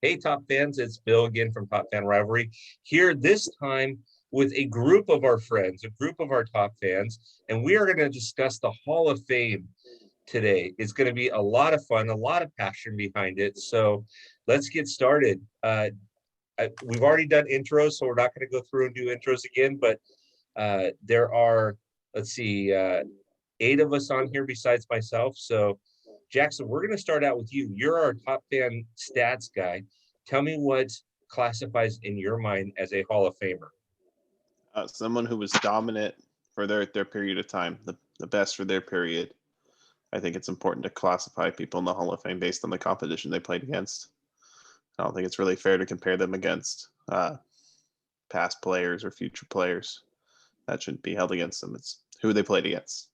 Hey, Top fans, it's Bill again from Top Fan Rivalry. Here this time with a group of our friends, a group of our top fans, and we are going to discuss the Hall of Fame today. It's going to be a lot of fun, a lot of passion behind it. So let's get started. We've already done intros, so we're not going to go through and do intros again, but there are, let's see, 8 of us on here besides myself. So Jackson, we're going to start out with you. You're our top fan stats guy. Tell me what classifies in your mind as a Hall of Famer. Someone who was dominant for their period of time, the best for their period. I think it's important to classify people in the Hall of Fame based on the competition they played against. I don't think it's really fair to compare them against past players or future players. That shouldn't be held against them. It's who they played against.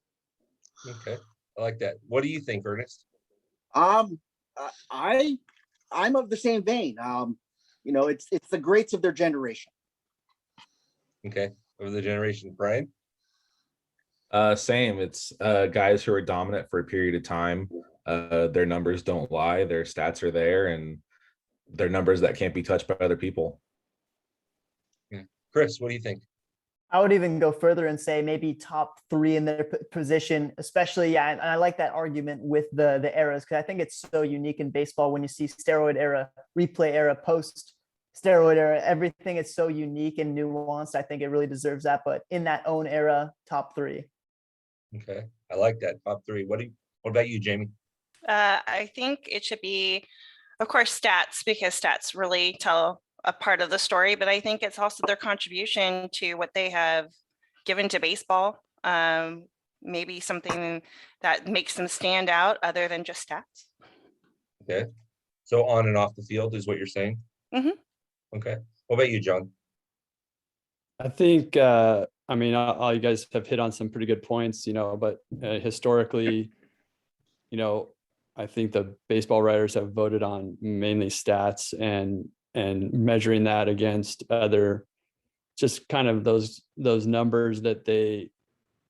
Okay, I like that. What do you think, Ernest? I'm of the same vein. It's the greats of their generation. Okay, of the generation. Brian? Same. It's guys who are dominant for a period of time. Their numbers don't lie. Their stats are there, and they're numbers that can't be touched by other people. Yeah. Chris, what do you think? I would even go further and say maybe top 3 in their position, especially. Yeah, and I like that argument with the eras, because I think it's so unique in baseball when you see steroid era, replay era, post steroid era, everything is so unique and nuanced. I think it really deserves that. But in that own era, top 3. Okay, I like that, top 3. What about you, Jamie? I think it should be, of course, stats, because stats really tell a part of the story, but I think it's also their contribution to what they have given to baseball. Maybe something that makes them stand out other than just stats. Okay, so on and off the field is what you're saying? Mm-hmm. Okay, what about you, John? I think, all you guys have hit on some pretty good points, but historically, I think the baseball writers have voted on mainly stats and measuring that against other, just kind of those numbers that they,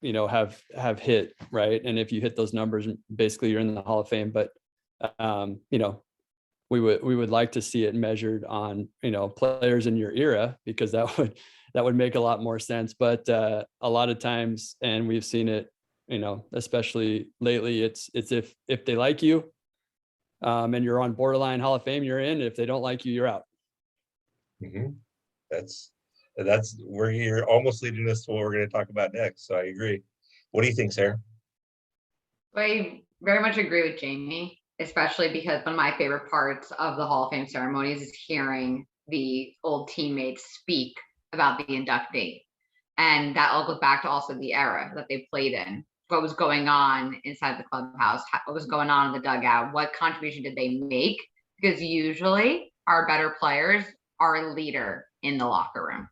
have hit, right? And if you hit those numbers, basically you're in the Hall of Fame. But we would like to see it measured on, players in your era, because that would make a lot more sense. But a lot of times, and we've seen it, especially lately, it's if they like you, and you're on borderline Hall of Fame, you're in. If they don't like you, you're out. Mm-hmm. That's where you're almost leading us to what we're going to talk about next. So I agree. What do you think, Sarah? I very much agree with Jamie, especially because one of my favorite parts of the Hall of Fame ceremonies is hearing the old teammates speak about the inductee. And that all goes back to also the era that they played in, what was going on inside the clubhouse, what was going on in the dugout, what contribution did they make? Because usually our better players are a leader in the locker room.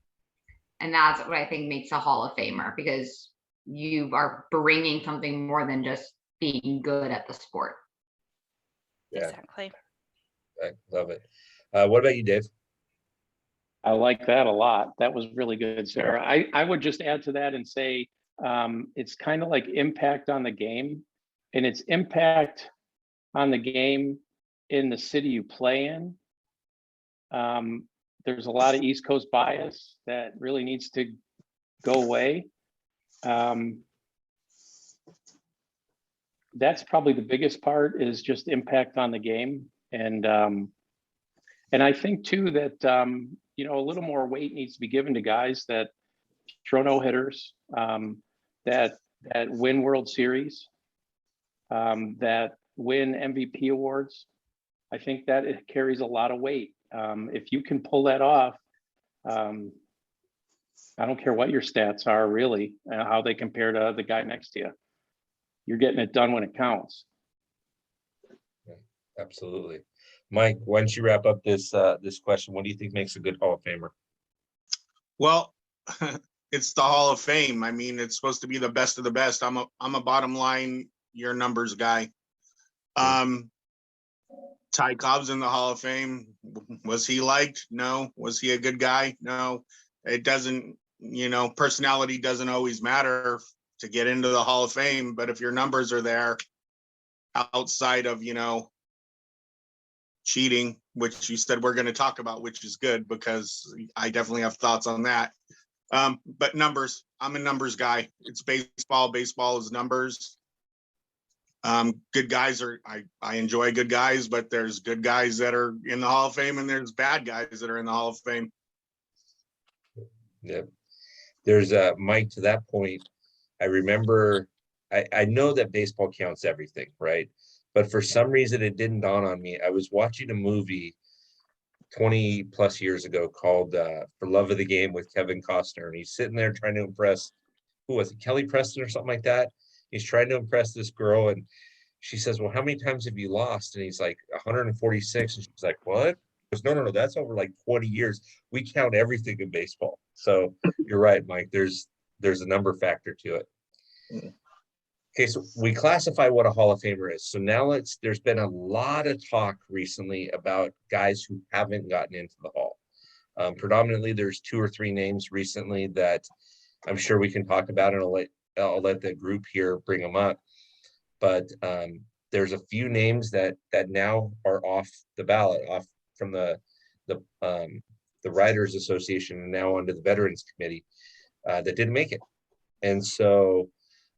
And that's what I think makes a Hall of Famer, because you are bringing something more than just being good at the sport. Yeah. Exactly. I love it. What about you, Dave? I like that a lot. That was really good, Sarah. I would just add to that and say it's kind of like impact on the game, and it's impact on the game in the city you play in. There's a lot of East Coast bias that really needs to go away. That's probably the biggest part, is just impact on the game. And I think too that a little more weight needs to be given to guys that throw no hitters, that win World Series, that win MVP awards. I think that it carries a lot of weight. If you can pull that off, I don't care what your stats are, really, how they compare to the guy next to you. You're getting it done when it counts. Yeah, absolutely. Mike, why don't you wrap up this question? What do you think makes a good Hall of Famer? Well, it's the Hall of Fame. I mean, it's supposed to be the best of the best. I'm a bottom line, your numbers guy. Ty Cobb's in the Hall of Fame. Was he liked? No. Was he a good guy? No. It doesn't, personality doesn't always matter to get into the Hall of Fame, but if your numbers are there outside of, cheating, which you said we're going to talk about, which is good because I definitely have thoughts on that. But numbers, I'm a numbers guy. It's baseball. Baseball is numbers. Good guys I enjoy good guys, but there's good guys that are in the Hall of Fame and there's bad guys that are in the Hall of Fame. Yeah. There's Mike, to that point, I remember, I know that baseball counts everything, right? But for some reason, it didn't dawn on me. I was watching a movie 20 plus years ago called For Love of the Game with Kevin Costner. And he's sitting there trying to impress, who was it, Kelly Preston or something like that? He's trying to impress this girl. And she says, well, how many times have you lost? And he's like, 146. And she's like, what? He goes, no, that's over like 20 years. We count everything in baseball. So you're right, Mike. There's a number factor to it. Okay, so we classify what a Hall of Famer is. So now there's been a lot of talk recently about guys who haven't gotten into the Hall. Predominantly, there's 2 or 3 names recently that I'm sure we can talk about, and I'll let the group here bring them up. But there's a few names that now are off the ballot, off from the Writers Association, and now under the Veterans Committee that didn't make it. And so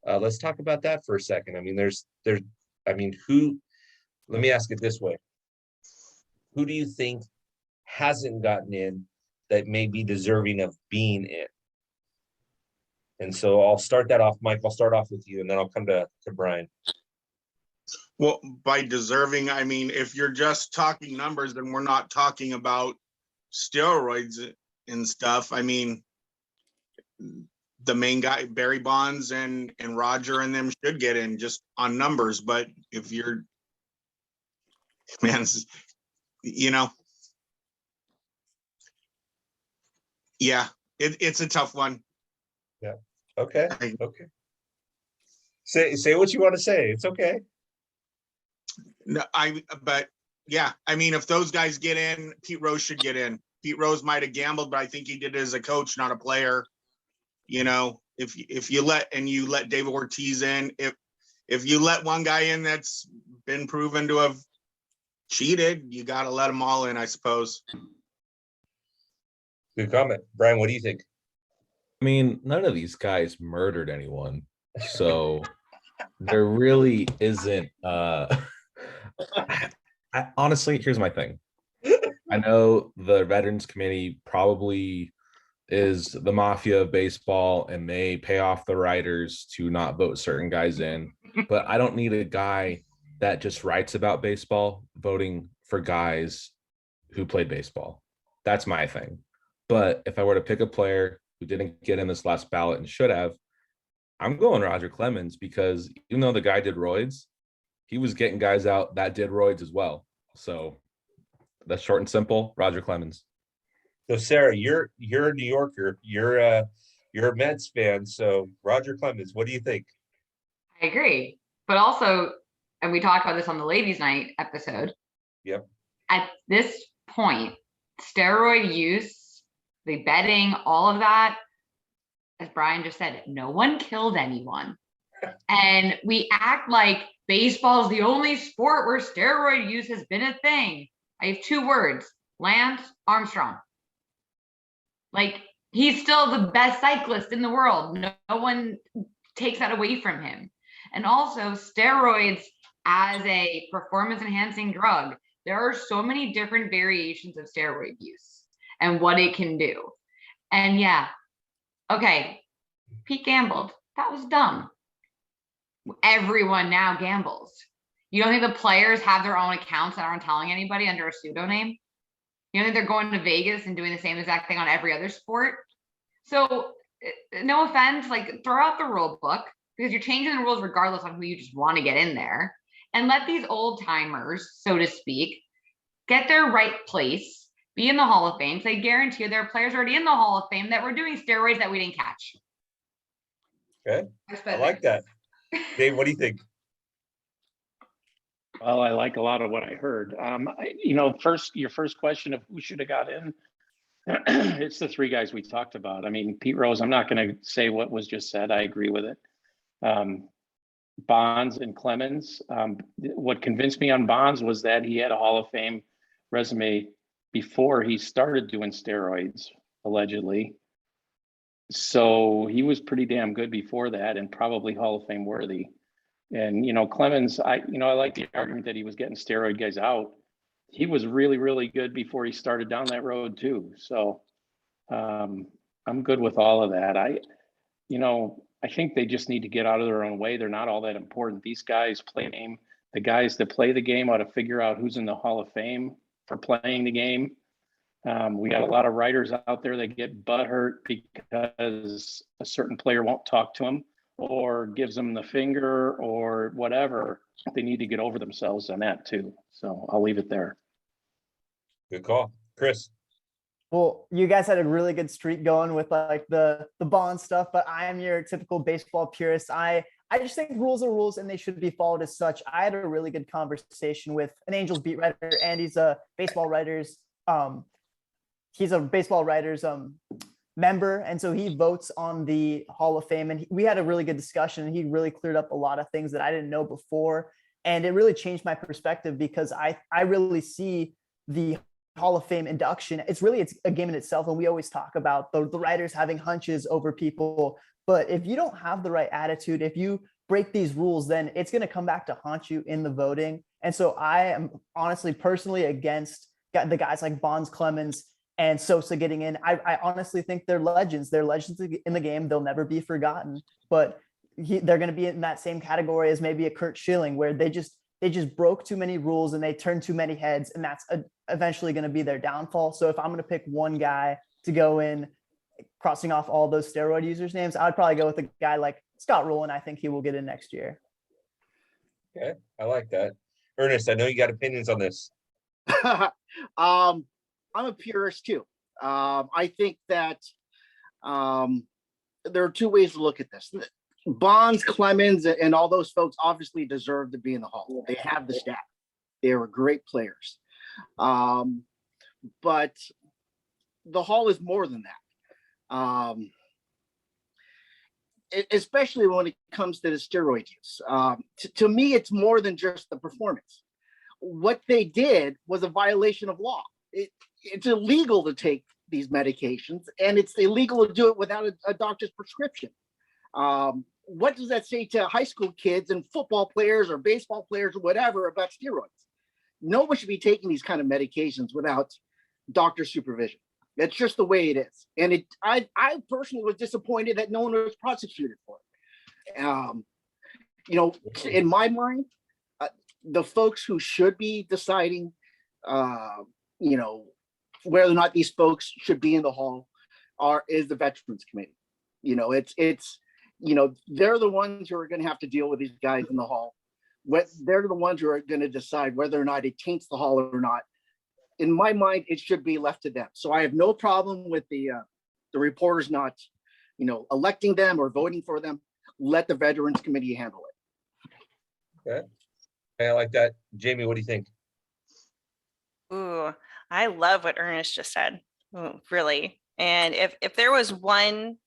let's talk about that for a second. I mean, let me ask it this way. Who do you think hasn't gotten in that may be deserving of being in? And so I'll start that off, Mike. I'll start off with you, and then I'll come to Brian. Well, by deserving, I mean, if you're just talking numbers, then we're not talking about steroids and stuff. I mean, the main guy, Barry Bonds and Roger and them should get in just on numbers. But if you're, man, yeah, it's a tough one. Yeah. Okay. Okay. Say what you want to say. It's okay. No, but yeah, I mean, if those guys get in, Pete Rose should get in. Pete Rose might have gambled, but I think he did it as a coach, not a player. You know, if you let David Ortiz in, if you let one guy in that's been proven to have cheated, you got to let them all in, I suppose. Good comment. Brian, what do you think? I mean, none of these guys murdered anyone. So there really isn't honestly, here's my thing. I know the Veterans Committee probably is the mafia of baseball and they pay off the writers to not vote certain guys in, but I don't need a guy that just writes about baseball voting for guys who played baseball. That's my thing. But if I were to pick a player who didn't get in this last ballot and should have, I'm going Roger Clemens, because even though the guy did roids, he was getting guys out that did roids as well. So that's short and simple, Roger Clemens. So Sarah, you're a New Yorker, you're a Mets fan. So Roger Clemens, what do you think? I agree. But also, and we talked about this on the ladies' night episode. Yep. At this point, steroid use, the betting, all of that, as Brian just said, no one killed anyone. And we act like baseball is the only sport where steroid use has been a thing. I have 2 words: Lance Armstrong. Like, he's still the best cyclist in the world. No one takes that away from him. And also, steroids as a performance enhancing drug, there are so many different variations of steroid use and what it can do. And yeah, okay, Pete gambled. That was dumb. Everyone now gambles. You don't think the players have their own accounts that aren't telling anybody under a pseudonym? You don't think they're going to Vegas and doing the same exact thing on every other sport? So no offense, like, throw out the rule book, because you're changing the rules regardless on who you just want to get in there, and let these old timers, so to speak, get their right place, be in the Hall of Fame. So I guarantee you there are players already in the Hall of Fame that were doing steroids that we didn't catch. Okay. I like that. Dave, what do you think? Well, I like a lot of what I heard. Your first question of who should have got in, it's the 3 guys we talked about. I mean, Pete Rose, I'm not going to say what was just said. I agree with it. Bonds and Clemens. What convinced me on Bonds was that he had a Hall of Fame resume before he started doing steroids, allegedly. So he was pretty damn good before that, and probably Hall of Fame worthy. And, Clemens, I like the argument that he was getting steroid guys out. He was really, really good before he started down that road too. So I'm good with all of that. I think they just need to get out of their own way. They're not all that important. These guys play the game. The guys that play the game ought to figure out who's in the Hall of Fame for playing the game. We got a lot of writers out there that get butthurt because a certain player won't talk to them or gives them the finger or whatever. They need to get over themselves on that too. So I'll leave it there. Good call. Chris. Well, you guys had a really good streak going with like the bond stuff, but I am your typical baseball purist. I just think rules are rules and they should be followed as such. I had a really good conversation with an Angels beat writer, and he's a baseball writers member, and so he votes on the Hall of Fame, and we had a really good discussion, and he really cleared up a lot of things that I didn't know before, and it really changed my perspective because I really see the Hall of Fame induction. It's a game in itself, and we always talk about the writers having hunches over people, but if you don't have the right attitude, if you break these rules, then it's going to come back to haunt you in the voting. And so I am honestly personally against the guys like Bonds, Clemens, and Sosa getting in. I honestly think they're legends. They're legends in the game. They'll never be forgotten. But they're going to be in that same category as maybe a Kurt Schilling, where they just broke too many rules and they turned too many heads, and that's eventually going to be their downfall. So if I'm going to pick one guy to go in, crossing off all those steroid users' names, I'd probably go with a guy like Scott Rowland. I think he will get in next year. Okay, I like that. Ernest, I know you got opinions on this. I'm a purist too. I think that there are two ways to look at this. Bonds, Clemens, and all those folks obviously deserve to be in the Hall. They have the stat. They were great players. But the Hall is more than that. Especially when it comes to the steroid use. To me, it's more than just the performance. What they did was a violation of law. It's illegal to take these medications, and it's illegal to do it without a doctor's prescription. What does that say to high school kids and football players or baseball players or whatever about steroids? No one should be taking these kind of medications without doctor supervision. That's just the way it is. And I personally was disappointed that no one was prosecuted for it. In my mind, the folks who should be deciding, whether or not these folks should be in the Hall is the Veterans Committee. They're the ones who are going to have to deal with these guys in the Hall. They're the ones who are going to decide whether or not it taints the Hall or not. In my mind, it should be left to them. So I have no problem with the reporters not, electing them or voting for them. Let the Veterans Committee handle it. Okay, I like that. Jamie, what do you think? Ooh, I love what Ernest just said. Ooh, really. And if there was one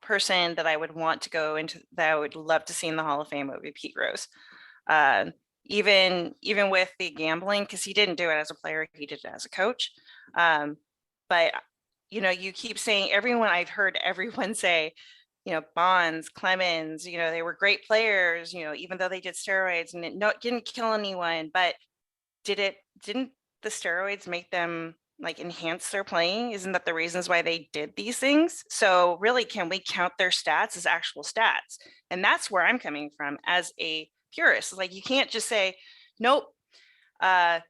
person that I would want to go into, that I would love to see in the Hall of Fame, it would be Pete Rose. Even with the gambling, because he didn't do it as a player, he did it as a coach. But you keep saying, I've heard everyone say, Bonds, Clemens, they were great players, even though they did steroids and it didn't kill anyone. But didn't the steroids make them enhance their playing? Isn't that the reasons why they did these things? So really, can we count their stats as actual stats? And that's where I'm coming from as a purist. You can't just say, nope, they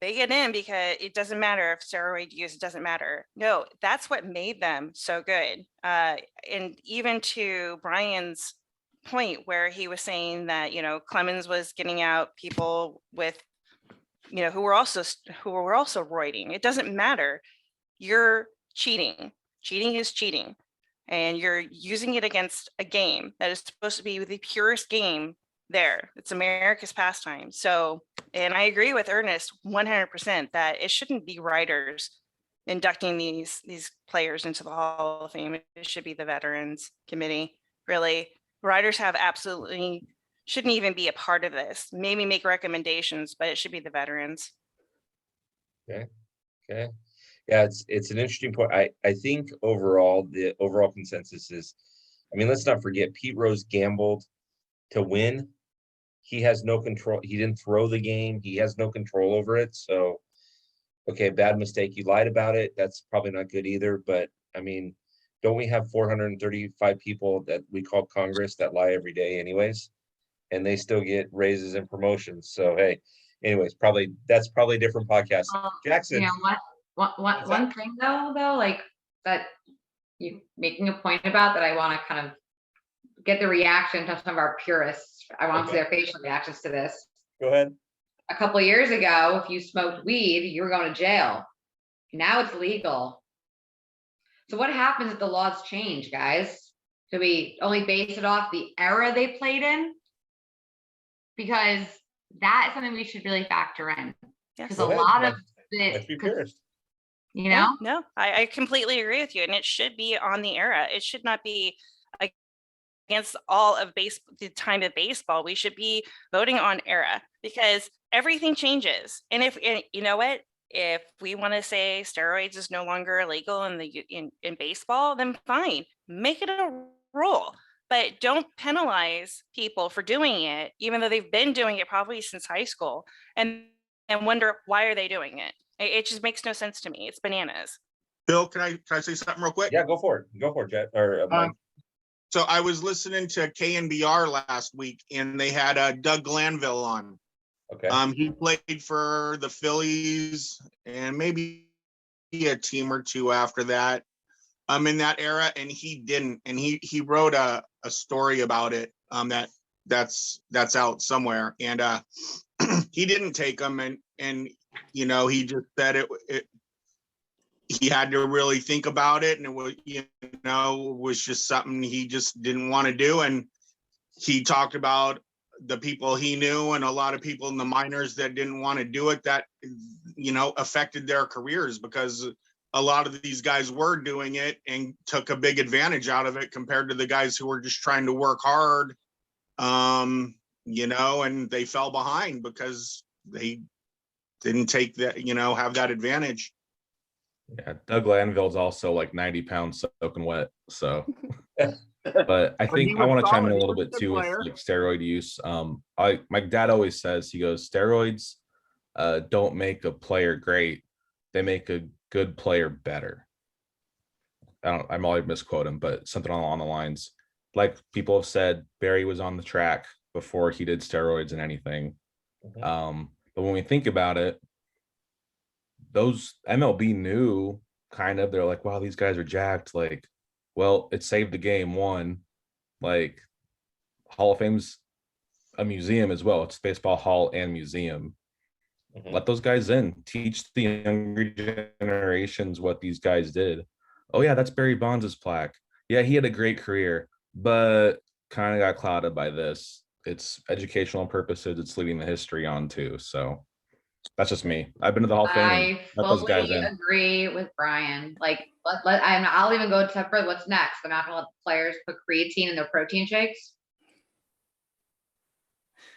get in because it doesn't matter if steroid use, it doesn't matter. No, that's what made them so good. And even to Brian's point where he was saying that, Clemens was getting out people with, who were also roiding. It doesn't matter. You're cheating. Cheating is cheating. And you're using it against a game that is supposed to be the purest game there. It's America's pastime. So, and I agree with Ernest 100% that it shouldn't be writers inducting these players into the Hall of Fame. It should be the Veterans Committee. Really, writers shouldn't even be a part of this. Maybe make recommendations, but it should be the veterans. Okay. Yeah, it's an interesting point. I think overall, the overall consensus is, I mean, let's not forget Pete Rose gambled to win. He has no control. He didn't throw the game. He has no control over it. So, okay, bad mistake. You lied about it. That's probably not good either. But I mean, don't we have 435 people that we call Congress that lie every day anyways? And they still get raises and promotions. So, hey, anyways, that's probably a different podcast. Jackson. You know what? What's One thing though, like that you making a point about that I want to kind of get the reaction to some of our purists. I want to see their facial reactions to this. Go ahead. A couple of years ago, if you smoked weed, you were going to jail. Now it's legal. So what happens if the laws change, guys? Do we only base it off the era they played in? Because that is something we should really factor in. Because a lot of Let's be purist. You know? No, I completely agree with you. And it should be on the era. It should not be against all of the time of baseball. We should be voting on era because everything changes. And you know what? If we want to say steroids is no longer illegal in baseball, then fine, make it a rule. But don't penalize people for doing it, even though they've been doing it probably since high school, and wonder why are they doing it. It just makes no sense to me. It's bananas. Bill, can I say something real quick? Yeah, go for it, Jet or Mike. So I was listening to KNBR last week, and they had Doug Glanville on. Okay. He played for the Phillies and maybe a team or two after that. In that era, and he didn't, and he wrote a story about it. That's out somewhere, and he didn't take them, and you know, he just said it he had to really think about it, and it was, you know, it was just something he just didn't want to do. And he talked about the people he knew and a lot of people in the minors that didn't want to do it, that, you know, affected their careers, because a lot of these guys were doing it and took a big advantage out of it compared to the guys who were just trying to work hard, you know, and they fell behind because they didn't take that, you know, have that advantage. Yeah, Doug Lanville's also like 90 pounds soaking wet. So, but I think I want to chime in a little bit too with like steroid use. My dad always says, he goes, steroids don't make a player great, they make a good player better. I might misquote him, but something along the lines. Like people have said, Barry was on the track before he did steroids and anything. Mhm. But when we think about it, those MLB knew kind of, they're like, wow, these guys are jacked. Like, well, it saved the game. One, like Hall of Fame's a museum as well. It's baseball hall and museum. Mhm. Let those guys in, teach the younger generations what these guys did. Oh yeah, that's Barry Bonds' plaque. Yeah, he had a great career, but kind of got clouded by this. It's educational purposes. It's leading the history on too. So that's just me. I've been to the Hall of Fame. I And let those guys fully in. agree with Brian. Like, I'll even go to further. What's next? They're not going to let the players put creatine in their protein shakes.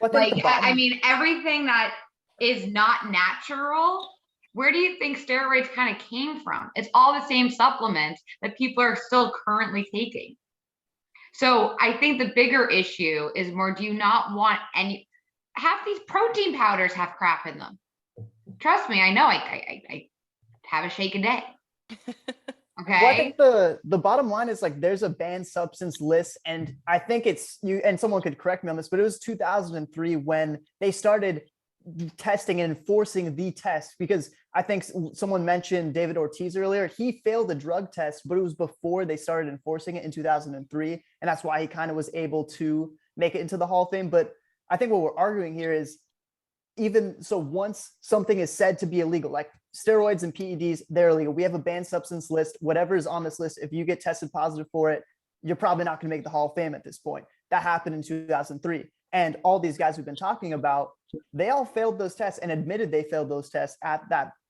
I mean, everything that is not natural. Where do you think steroids kind of came from? It's all the same supplements that people are still currently taking. So I think the bigger issue is more, do you not want any, half these protein powders have crap in them. Trust me, I know. I have a shake a day. Okay. Well, I think the bottom line is like there's a banned substance list, and I think it's you, and someone could correct me on this, but it was 2003 when they started testing and enforcing the test, because I think someone mentioned David Ortiz earlier. He failed the drug test, but it was before they started enforcing it in 2003, and that's why he kind of was able to make it into the Hall of Fame. But I think what we're arguing here is, even so, once something is said to be illegal, like steroids and PEDs, they're illegal. We have a banned substance list. Whatever is on this list, if you get tested positive for it, you're probably not going to make the Hall of Fame at this point. That happened in 2003. And all these guys we've been talking about, they all failed those tests and admitted they failed those tests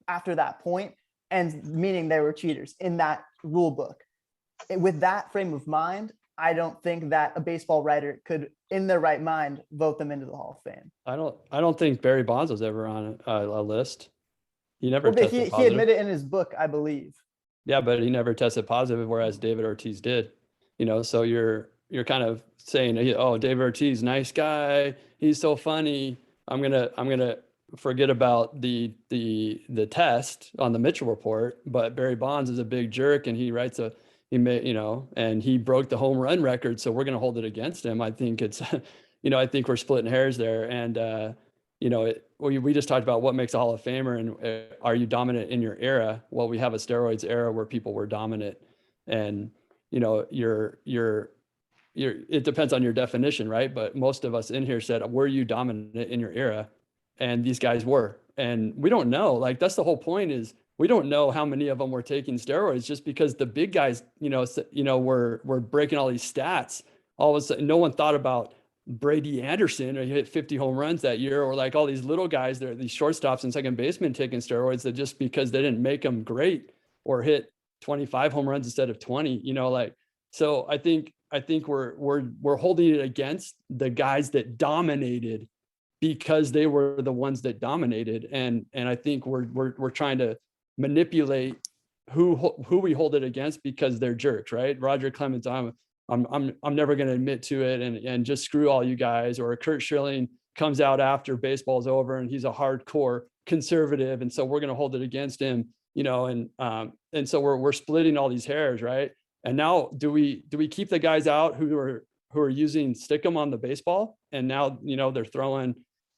after that point, and meaning they were cheaters in that rule book. With that frame of mind, I don't think that a baseball writer could, in their right mind, vote them into the Hall of Fame. I don't think Barry Bonds was ever on a list. he never Well, but tested he positive. admitted in his book, I believe. Yeah, but he never tested positive, whereas David Ortiz did. So you're kind of saying, oh, David Ortiz, nice guy, he's so funny. I'm gonna forget about the test on the Mitchell report, but Barry Bonds is a big jerk, and he and he broke the home run record, so we're gonna hold it against him. I think it's, I think we're splitting hairs there, and we just talked about what makes a Hall of Famer, and are you dominant in your era? Well, we have a steroids era where people were dominant, and it depends on your definition, right? But most of us in here said, were you dominant in your era? And these guys were, and we don't know. Like, that's the whole point, is we don't know how many of them were taking steroids, just because the big guys, were breaking all these stats. All of a sudden, no one thought about Brady Anderson, or he hit 50 home runs that year, or like all these little guys, these shortstops and second basemen taking steroids, that just because they didn't make them great or hit 25 home runs instead of 20, so I think we're holding it against the guys that dominated, because they were the ones that dominated, and I think we're trying to manipulate who we hold it against, because they're jerks, right? Roger Clemens, I'm never going to admit to it, and just screw all you guys. Or Kurt Schilling comes out after baseball's over, and he's a hardcore conservative, and so we're going to hold it against him, and so we're splitting all these hairs, right? And now, do we keep the guys out who are using stickum on the baseball, and now they're throwing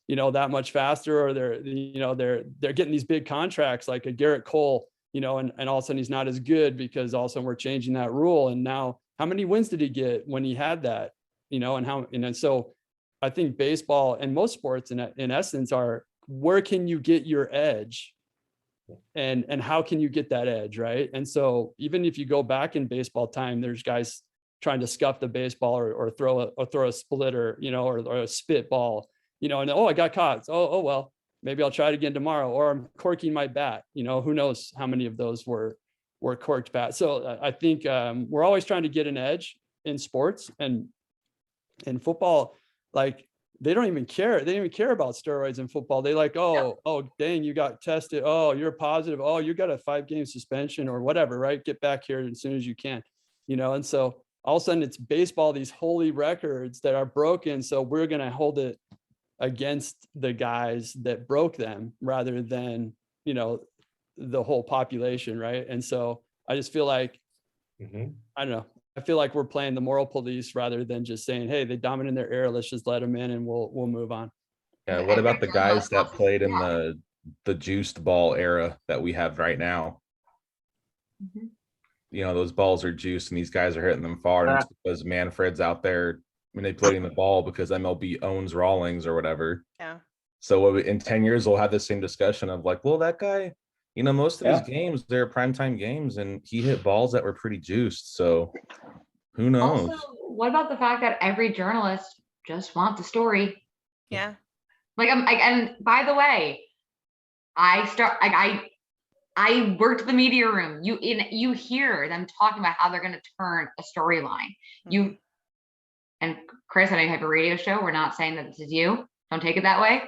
that much faster, or they're getting these big contracts like a Garrett Cole, and all of a sudden he's not as good, because all of a sudden we're changing that rule. And now, how many wins did he get when he had that, and so I think baseball and most sports in essence are, where can you get your edge, and how can you get that edge, right? And so even if you go back in baseball time, there's guys trying to scuff the baseball, or throw a splitter, or a spitball, and I got caught. Oh well, maybe I'll try it again tomorrow, or I'm corking my bat. Who knows how many of those were corked bats. So I think we're always trying to get an edge in sports, and in football, like, they don't even care. They don't even care about steroids in football. They like, oh, dang, you got tested. Oh, you're positive. Oh, you got a 5-game suspension or whatever, right? Get back here as soon as you can, and so all of a sudden it's baseball, these holy records that are broken. So we're going to hold it against the guys that broke them, rather than, the whole population. Right. And so I just feel like, I don't know. I feel like we're playing the moral police, rather than just saying, hey, they dominate their era, let's just let them in, and we'll move on. Yeah. What about the guys that played in the juiced ball era that we have right now? Those balls are juiced, and these guys are hitting them far, and it's because Manfred's out there manipulating the ball, because MLB owns Rawlings or whatever. Yeah. So in 10 years, we'll have the same discussion of like, well, that guy, most of his games, they're primetime games, and he hit balls that were pretty juiced. So who knows? Also, what about the fact that every journalist just wants a story? Yeah. And by the way, I worked the media room. You hear them talking about how they're going to turn a storyline. And Chris, I know you have a radio show. We're not saying that this is you. Don't take it that way.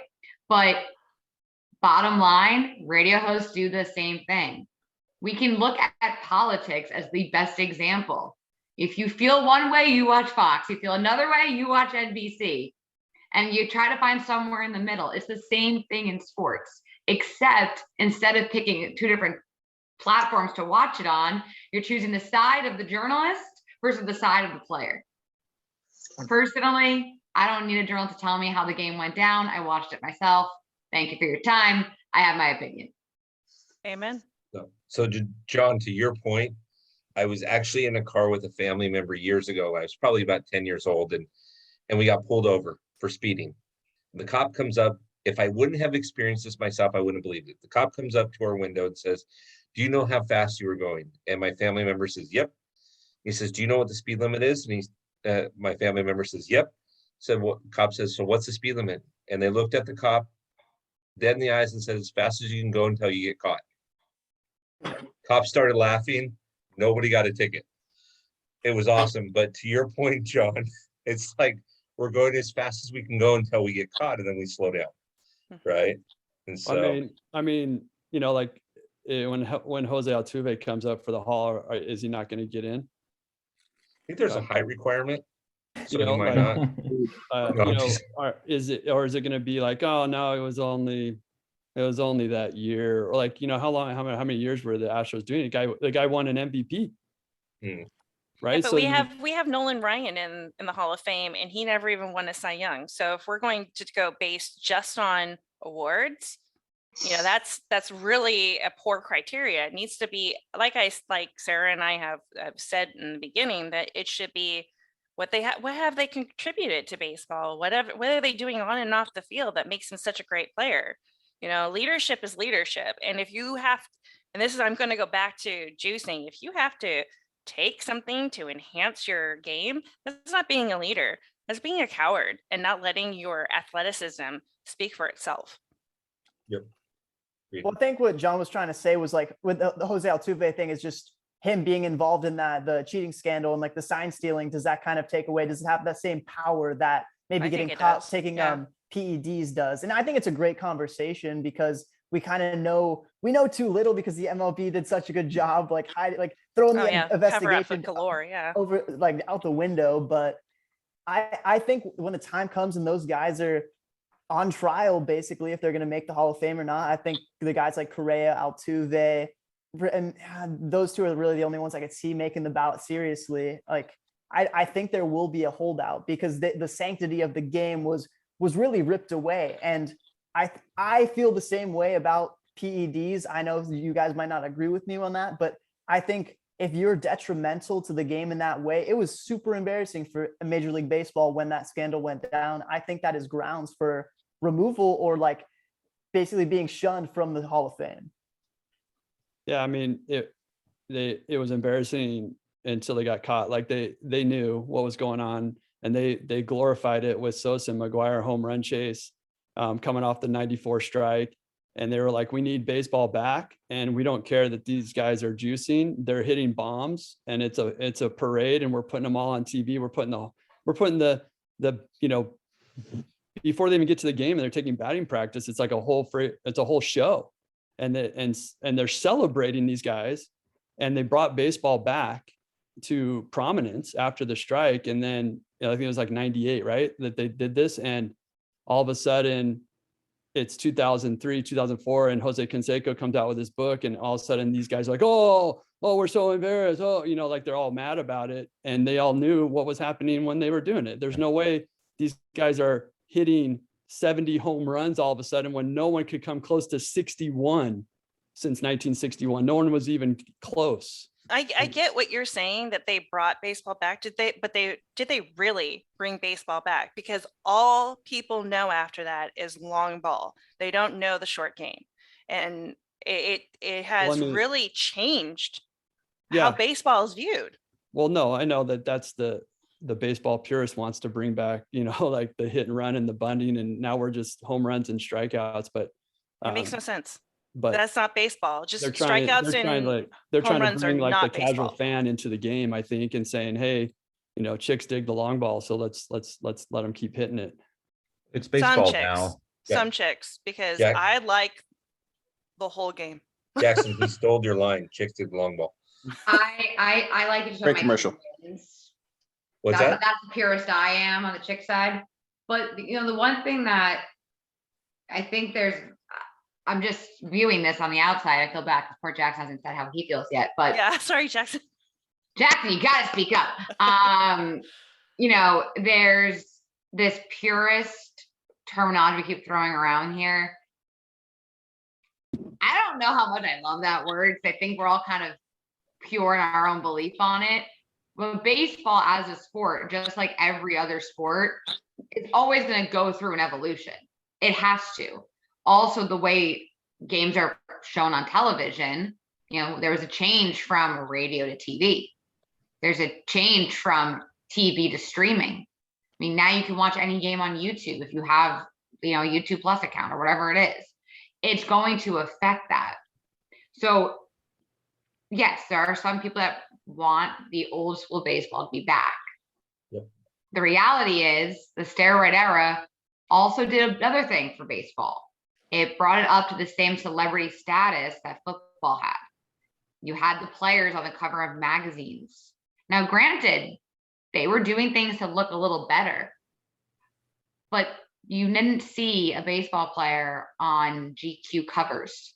But bottom line, radio hosts do the same thing. We can look at politics as the best example. If you feel one way, you watch Fox. You feel another way, you watch NBC. And you try to find somewhere in the middle. It's the same thing in sports, except instead of picking 2 different platforms to watch it on, you're choosing the side of the journalist versus the side of the player. Personally, I don't need a journalist to tell me how the game went down. I watched it myself. Thank you for your time. I have my opinion. Amen. So John, to your point, I was actually in a car with a family member years ago. I was probably about 10 years old, and we got pulled over for speeding. The cop comes up. If I wouldn't have experienced this myself, I wouldn't have believed it. The cop comes up to our window and says, "Do you know how fast you were going?" And my family member says, "Yep." He says, "Do you know what the speed limit is?" And my family member says, "Yep." So what cop says, "So what's the speed limit?" And they looked at the cop dead in the eyes and said, "As fast as you can go until you get caught." Cop started laughing. Nobody got a ticket. It was awesome. But to your point, John, it's like we're going as fast as we can go until we get caught, and then we slow down, right? And so, I mean, you know, like when Jose Altuve comes up for the Hall, is he not going to get in? I think there's a height requirement, so You know, he might like, not. you No, I'm know, just- is it going to be like, oh no, it was only that year, or like, you know, how many years were the Astros doing it? The guy won an MVP. Hmm. Right. Yeah, but So we have Nolan Ryan in the Hall of Fame, and he never even won a Cy Young. So if we're going to go based just on awards, you know, that's really a poor criteria. It needs to be like Sarah and I have said in the beginning, that it should be what have they contributed to baseball, what are they doing on and off the field that makes them such a great player. You know, leadership is leadership, and if you have, and this is, I'm going to go back to juicing, if you have to take something to enhance your game, that's not being a leader. That's being a coward and not letting your athleticism speak for itself. Yep. Well, I think what John was trying to say was like with the Jose Altuve thing is just him being involved in the cheating scandal and like the sign stealing. Does that kind of take away? Does it have that same power that maybe getting caught taking PEDs does? And I think it's a great conversation because we kind of we know too little because the MLB did such a good job like throwing the investigation galore, over like out the window. But I think when the time comes and those guys are on trial, basically, if they're going to make the Hall of Fame or not, I think the guys like Correa, Altuve, and those two are really the only ones I could see making the ballot seriously. Like, I think there will be a holdout because the sanctity of the game was really ripped away. And I feel the same way about PEDs. I know you guys might not agree with me on that, but I think if you're detrimental to the game in that way, it was super embarrassing for Major League Baseball when that scandal went down. I think that is grounds for removal or like basically being shunned from the Hall of Fame. Yeah, I mean, it was embarrassing until they got caught. Like they knew what was going on, and they glorified it with Sosa and McGuire home run chase coming off the 94 strike. And they were like, we need baseball back, and we don't care that these guys are juicing. They're hitting bombs, and it's a parade, and we're putting them all on TV. We're putting the you know, before they even get to the game and they're taking batting practice, it's like a whole show. And they're celebrating these guys, and they brought baseball back to prominence after the strike. And then, you know, I think it was like 98, right, that they did this, and all of a sudden it's 2003, 2004, and Jose Canseco comes out with his book, and all of a sudden these guys are like, oh, we're so embarrassed. Oh, you know, like they're all mad about it, and they all knew what was happening when they were doing it. There's no way these guys are hitting 70 home runs all of a sudden when no one could come close to 61 since 1961. No one was even close. I get what you're saying, that they brought baseball back. Did they really bring baseball back? Because all people know after that is long ball. They don't know the short game. And it has really changed how baseball is viewed. Well, no, I know that's the baseball purist wants to bring back, you know, like the hit and run and the bunting, and now we're just home runs and strikeouts. But it makes no sense. But that's not baseball. Just they're strikeouts they're trying to bring like the casual baseball fan into the game, I think, and saying, hey, you know, chicks dig the long ball, so let's let them keep hitting it. It's baseball now. Some chicks, because I like the whole game. Jackson, he stole your line. Chicks dig the long ball. I like it. Great commercial. What's that? That's the purist I am on the chick side. But you know, the one thing that I think I'm just viewing this on the outside. I feel bad because poor Jackson hasn't said how he feels yet. But yeah, sorry, Jackson. Jackson, you gotta speak up. You know, there's this purist terminology we keep throwing around here. I don't know how much I love that word, because I think we're all kind of pure in our own belief on it. But baseball as a sport, just like every other sport, it's always going to go through an evolution. It has to. Also, the way games are shown on television, you know, there was a change from radio to TV. There's a change from TV to streaming. I mean, now you can watch any game on YouTube if you have, you know, a YouTube Plus account or whatever it is. It's going to affect that. So, yes, there are some people that want the old school baseball to be back. Yep. The reality is the steroid era also did another thing for baseball. It brought it up to the same celebrity status that football had. You had the players on the cover of magazines. Now, granted, they were doing things to look a little better, but you didn't see a baseball player on GQ covers.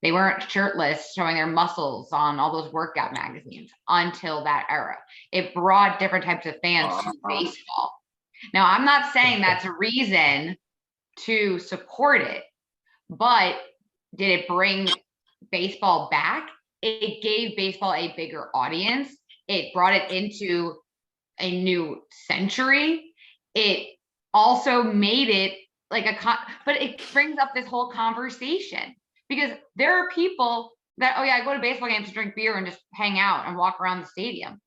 They weren't shirtless, showing their muscles on all those workout magazines until that era. It brought different types of fans to baseball. Now, I'm not saying that's a reason to support it, but did it bring baseball back? It gave baseball a bigger audience. It brought it into a new century. It also made it like but it brings up this whole conversation, because there are people that, oh yeah, I go to baseball games to drink beer and just hang out and walk around the stadium.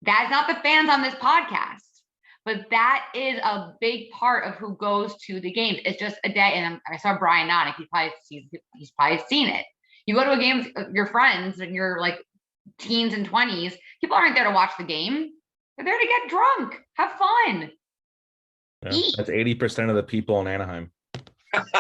That's not the fans on this podcast, but that is a big part of who goes to the games. It's just a day. And I saw Brian nodding. He's probably seen it. You go to a game with your friends and you're like teens and 20s, people aren't there to watch the game. They're there to get drunk, have fun. Yeah, that's 80% of the people in Anaheim.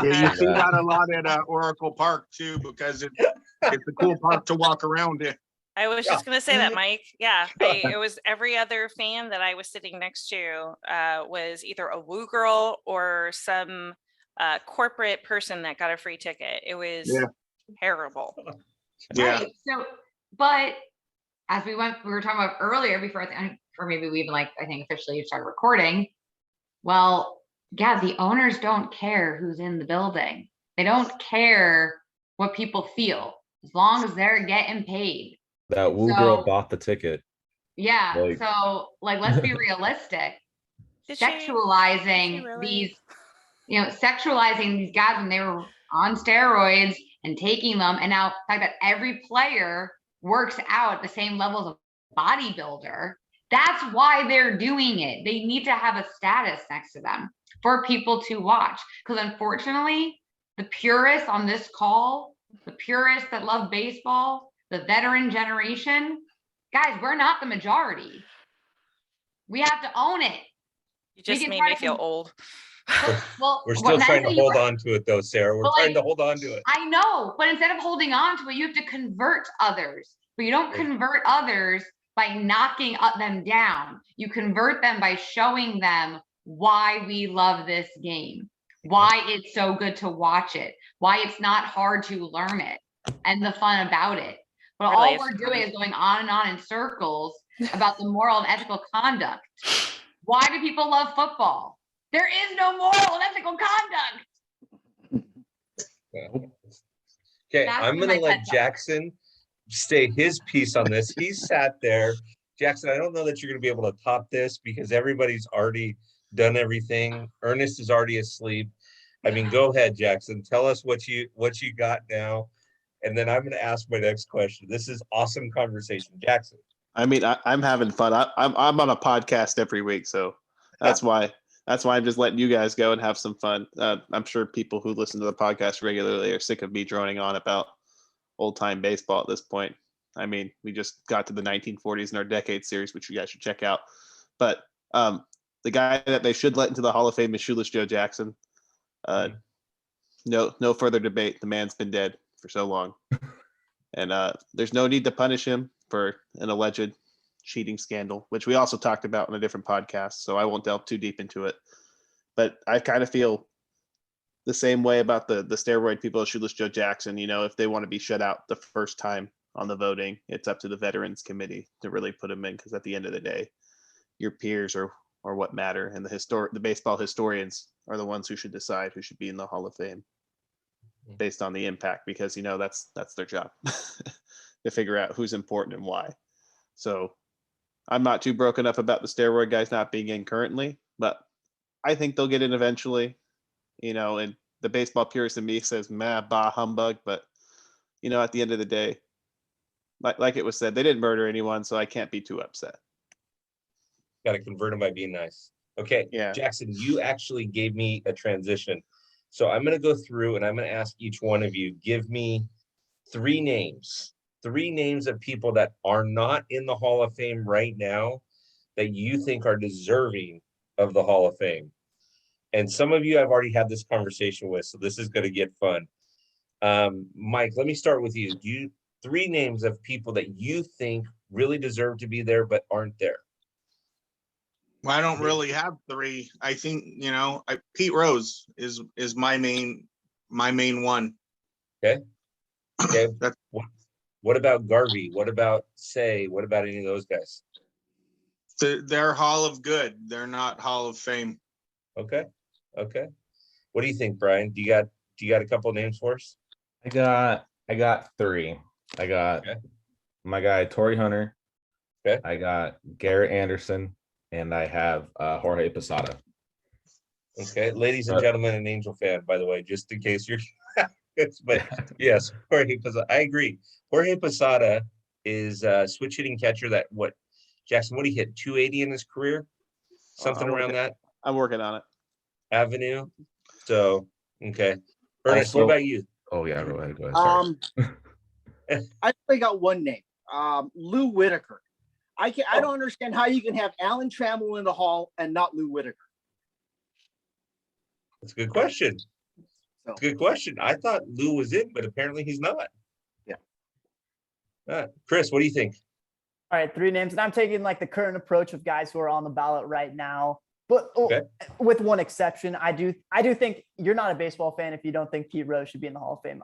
Yeah, you see that a lot at Oracle Park too, because it's a cool park to walk around in. I was just going to say that, Mike. Yeah, it was every other fan that I was sitting next to was either a woo girl or some corporate person that got a free ticket. It was terrible. Yeah. Right. So, but as we were talking about earlier before, or maybe we even I think officially started recording. Well, yeah, the owners don't care who's in the building. They don't care what people feel as long as they're getting paid. That woo girl bought the ticket. Yeah. So let's be realistic. Sexualizing these guys when they were on steroids and taking them. And now the fact that every player works out at the same levels of bodybuilder, that's why they're doing it. They need to have a status next to them for people to watch. Because unfortunately, the purists on this call, the purists that love baseball, the veteran generation, guys, we're not the majority. We have to own it. You just made me feel old. Well, we're still trying to hold on to it though, Sarah. We're trying to hold on to it. I know, but instead of holding on to it, you have to convert others. But you don't convert others by knocking them down. You convert them by showing them why we love this game, why it's so good to watch it, why it's not hard to learn it, and the fun about it. But all we're doing is going on and on in circles about the moral and ethical conduct. Why do people love football? There is no moral and ethical conduct. Okay, I'm going to let Jackson say his piece on this. He sat there. Jackson, I don't know that you're going to be able to top this because everybody's already done everything. Ernest is already asleep. I mean, go ahead, Jackson. Tell us what you got now. And then I'm going to ask my next question. This is awesome conversation. Jackson. I mean, I'm having fun. I'm on a podcast every week, so that's why I'm just letting you guys go and have some fun. I'm sure people who listen to the podcast regularly are sick of me droning on about old time baseball at this point. I mean, we just got to the 1940s in our decade series, which you guys should check out. But the guy that they should let into the Hall of Fame is Shoeless Joe Jackson. No further debate. The man's been dead for so long, and there's no need to punish him for an alleged cheating scandal, which we also talked about in a different podcast. So I won't delve too deep into it. But I kind of feel the same way about the steroid people, Shoeless Joe Jackson. You know, if they want to be shut out the first time on the voting, it's up to the Veterans Committee to really put them in, because at the end of the day, your peers are what matter, and the baseball historians are the ones who should decide who should be in the Hall of Fame based on the impact, because that's their job to figure out who's important and why. So I'm not too broken up about the steroid guys not being in currently, but I think they'll get in eventually, and the baseball purist in me says, meh, bah, humbug. But, at the end of the day, like it was said, they didn't murder anyone, so I can't be too upset. Got to convert them by being nice. Okay, yeah. Jackson, you actually gave me a transition. So I'm going to go through and I'm going to ask each one of you, give me three names of people that are not in the Hall of Fame right now that you think are deserving of the Hall of Fame. And some of you I've already had this conversation with, so this is going to get fun. Mike, let me start with you. Do you 3 names of people that you think really deserve to be there but aren't there? Well, I don't really have 3. I think, Pete Rose is my main one. Okay. That's What about Garvey? What about What about any of those guys? they're Hall of Good. They're not Hall of Fame. Okay. What do you think, Brian? Do you got a couple names for us? I got 3. I got my guy Torrey Hunter. Okay. I got Garrett Anderson, and I have Jorge Posada. Okay, ladies and gentlemen, an Angel fan, by the way, just in case you're. But yes, Jorge Posada. I agree. Jorge Posada is a switch hitting catcher that Jackson, what he hit 280 in his career, something around that I'm working on it. avenue. So okay, Ernest, Also- what about you? Oh yeah, go ahead. Sorry. I only got one name, Lou Whitaker. I don't understand how you can have Alan Trammell in the Hall and not Lou Whitaker. That's a good question. That's a good question. I thought Lou was in, but apparently he's not. Yeah. Chris, what do you think? All right, 3 names, and I'm taking like the current approach of guys who are on the ballot right now. But with one exception, I do think you're not a baseball fan if you don't think Pete Rose should be in the Hall of Fame.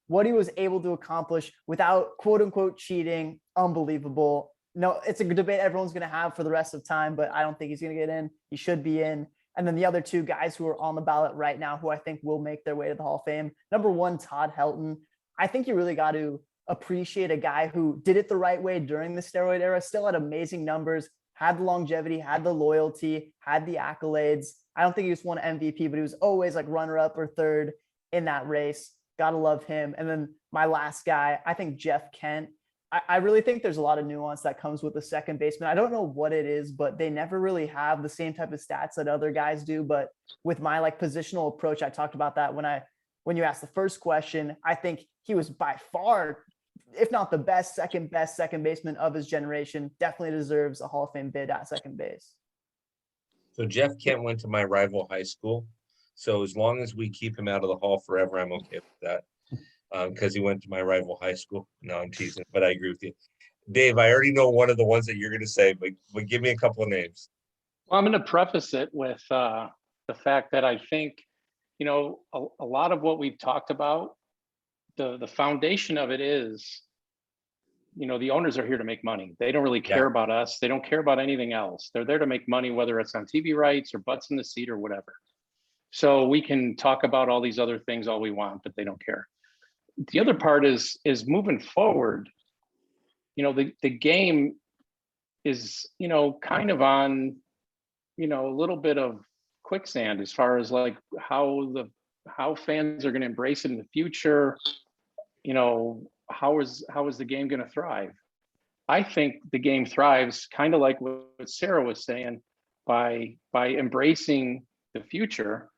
What he was able to accomplish without quote unquote cheating, unbelievable. No, it's a good debate everyone's going to have for the rest of time, but I don't think he's going to get in. He should be in. And then the other 2 guys who are on the ballot right now, who I think will make their way to the Hall of Fame. Number 1, Todd Helton. I think you really got to appreciate a guy who did it the right way during the steroid era, still had amazing numbers, had the longevity, had the loyalty, had the accolades. I don't think he just won MVP, but he was always like runner up or 3rd in that race. Gotta love him. And then my last guy, I think Jeff Kent. I really think there's a lot of nuance that comes with the second baseman. I don't know what it is, but they never really have the same type of stats that other guys do. But with my like positional approach, I talked about that when you asked the first question. I think he was by far, if not the best second baseman of his generation. Definitely deserves a Hall of Fame bid at second base. So Jeff Kent went to my rival high school. So as long as we keep him out of the Hall forever, I'm okay with that. Because he went to my rival high school. No, I'm teasing, but I agree with you. Dave, I already know one of the ones that you're going to say, but give me a couple of names. Well, I'm going to preface it with the fact that I think, a lot of what we've talked about, the foundation of it is, the owners are here to make money. They don't really care about us. They don't care about anything else. They're there to make money, whether it's on TV rights or butts in the seat or whatever. So we can talk about all these other things all we want, but they don't care. The other part is moving forward. The game is, kind of on, a little bit of quicksand as far as like how fans are going to embrace it in the future. How is the game going to thrive? I think the game thrives kind of like what Sarah was saying by embracing the future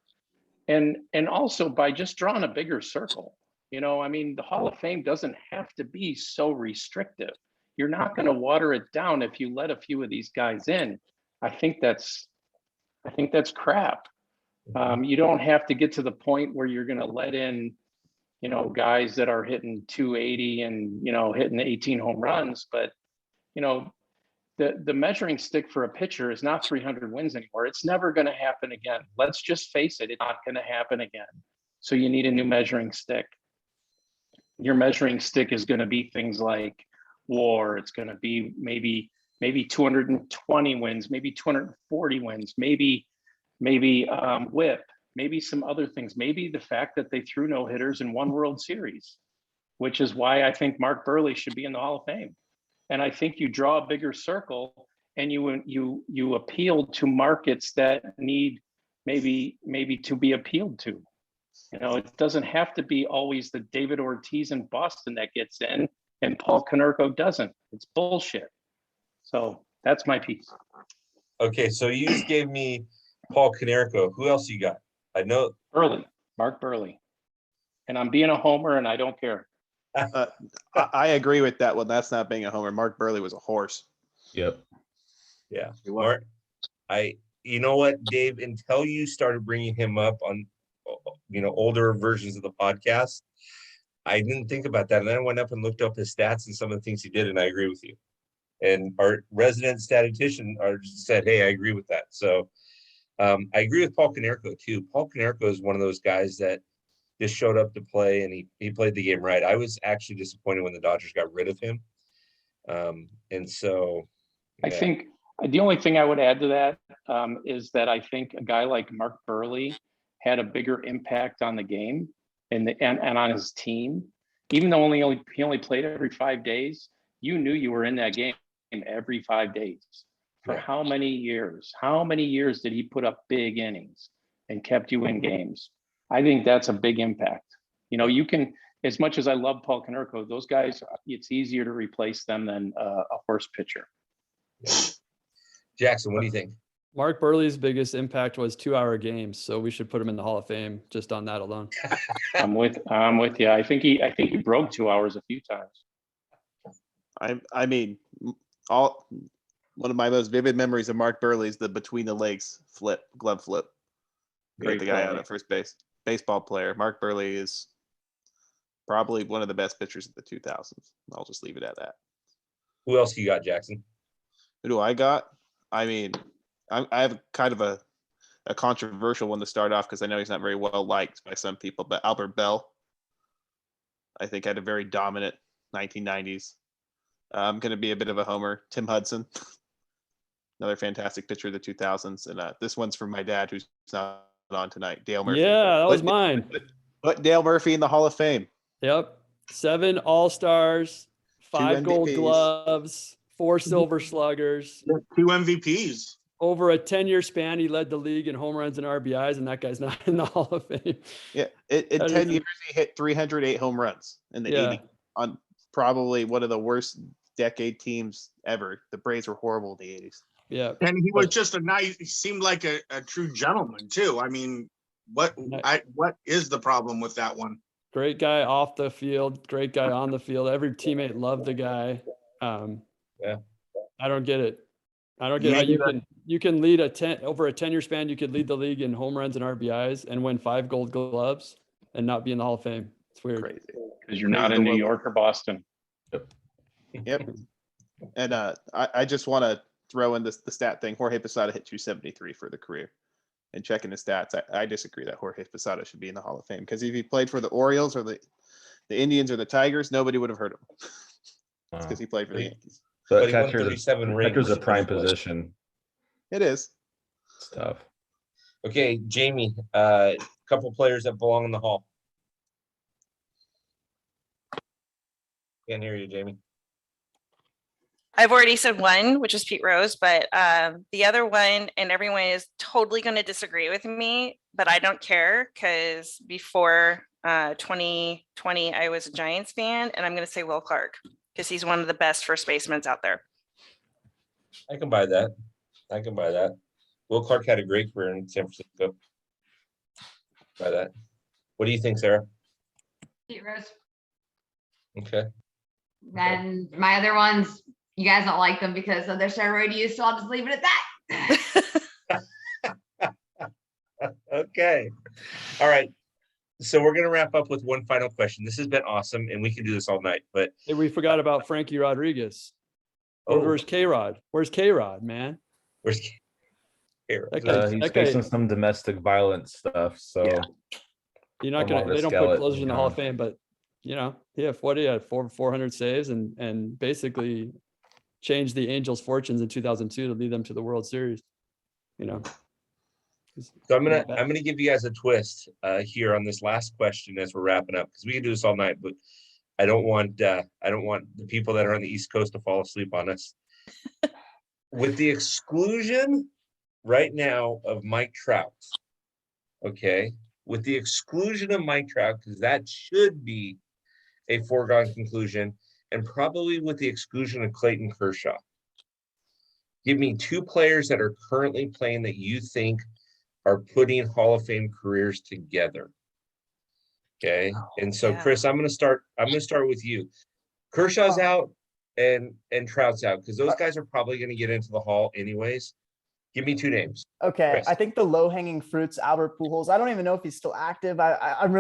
and also by just drawing a bigger circle. The Hall of Fame doesn't have to be so restrictive. You're not going to water it down if you let a few of these guys in. I think that's crap. You don't have to get to the point where you're going to let in, guys that are hitting 280 and, hitting 18 home runs. But, the measuring stick for a pitcher is not 300 wins anymore. It's never going to happen again. Let's just face it. It's not going to happen again. So you need a new measuring stick. Your measuring stick is going to be things like WAR. It's going to be maybe 220 wins, maybe 240 wins, maybe WHIP, maybe some other things, maybe the fact that they threw no hitters and won World Series, which is why I think Mark Burley should be in the Hall of Fame. And I think you draw a bigger circle and you appeal to markets that need maybe to be appealed to. It doesn't have to be always the David Ortiz in Boston that gets in and Paul Konerko doesn't. It's bullshit. So that's my piece. Okay, so you just gave me Paul Konerko. Who else you got? I know Mark Burley. And I'm being a homer and I don't care. I agree with that one. That's not being a homer. Mark Burley was a horse. Yep. Yeah. Mark, I you know what, Dave, until you started bringing him up on, older versions of the podcast, I didn't think about that. And then I went up and looked up his stats and some of the things he did, and I agree with you. And our resident statistician said, hey, I agree with that. So I agree with Paul Konerko too. Paul Konerko is one of those guys that just showed up to play, and he played the game right. I was actually disappointed when the Dodgers got rid of him. And so I think the only thing I would add to that is that I think a guy like Mark Burley had a bigger impact on the game and on his team. Even though he only played every 5 days, you knew you were in that game every 5 days. For how many years? How many years did he put up big innings and kept you in games? I think that's a big impact. You can, as much as I love Paul Konerko, those guys, it's easier to replace them than a horse pitcher. Jackson, what do you think? Mark Burley's biggest impact was 2-hour games, so we should put him in the Hall of Fame just on that alone. I'm with you. I think he broke 2 hours a few times. I mean, one of my most vivid memories of Mark Burley is the between the legs glove flip. Great, the guy out at first base. Baseball player. Mark Burley is probably one of the best pitchers of the 2000s. I'll just leave it at that. Who else you got, Jackson? Who do I got? I mean, I have kind of a controversial one to start off because I know he's not very well liked by some people, but Albert Bell, I think, had a very dominant 1990s. I'm going to be a bit of a homer. Tim Hudson, another fantastic pitcher of the 2000s. And this one's from my dad, who's not on tonight, Dale Murphy. Yeah, that was mine. Put Dale Murphy in the Hall of Fame. Yep. 7 All-Stars, 5 Gold Gloves, 4 Silver Sluggers. 2 MVPs. Over a 10-year span, he led the league in home runs and RBIs, and that guy's not in the Hall of Fame. Yeah, in 10 years, he hit 308 home runs in the 80s on probably one of the worst decade teams ever. The Braves were horrible in the 80s. Yeah. And he was just he seemed like a true gentleman too. I mean, what is the problem with that one? Great guy off the field, great guy on the field. Every teammate loved the guy. I don't get it. I don't get how you can lead over a 10-year span. You could lead the league in home runs and RBIs and win 5 Gold Gloves and not be in the Hall of Fame. It's weird. Crazy. Because you're not in New York or Boston. Yep. And I just want to throw in the stat thing. Jorge Posada hit 273 for the career. And checking the stats, I disagree that Jorge Posada should be in the Hall of Fame because if he played for the Orioles or the Indians or the Tigers, nobody would have heard him. It's because he played for the Yankees. But he won 37 rings. Catcher's a prime position. It is. It's tough. Okay, Jamie, a couple players that belong in the Hall. Can't hear you, Jamie. I've already said one, which is Pete Rose, but the other one, and everyone is totally going to disagree with me, but I don't care because before 2020, I was a Giants fan, and I'm going to say Will Clark because he's one of the best first basemen out there. I can buy that. Will Clark had a great career in San Francisco. Buy that. What do you think, Sarah? Pete Rose. Okay. Then my other ones, you guys don't like them because of their steroid use, so I'll just leave it at that. Okay. All right. So we're going to wrap up with one final question. This has been awesome, and we can do this all night. But hey, we forgot about Frankie Rodriguez. Where's K-Rod? Where's K-Rod, man? Where's K-Rod? He's facing some domestic violence stuff. So you're not gonna. They don't put closers in the Hall of Fame, but he had 400 saves and basically changed the Angels' fortunes in 2002 to lead them to the World Series. So I'm gonna give you guys a twist here on this last question as we're wrapping up because we can do this all night, but I don't want the people that are on the East Coast to fall asleep on us. With the exclusion right now of Mike Trout, okay, with the exclusion of Mike Trout, because that should be a foregone conclusion, and probably with the exclusion of Clayton Kershaw. Give me 2 players that are currently playing that you think are putting Hall of Fame careers together. Okay. And so Chris, I'm gonna start with you. Kershaw's out and Trout's out because those guys are probably gonna get into the Hall anyways. Give me two names. Okay, Chris. I think the low-hanging fruits, Albert Pujols. I don't even know if he's still active. I'm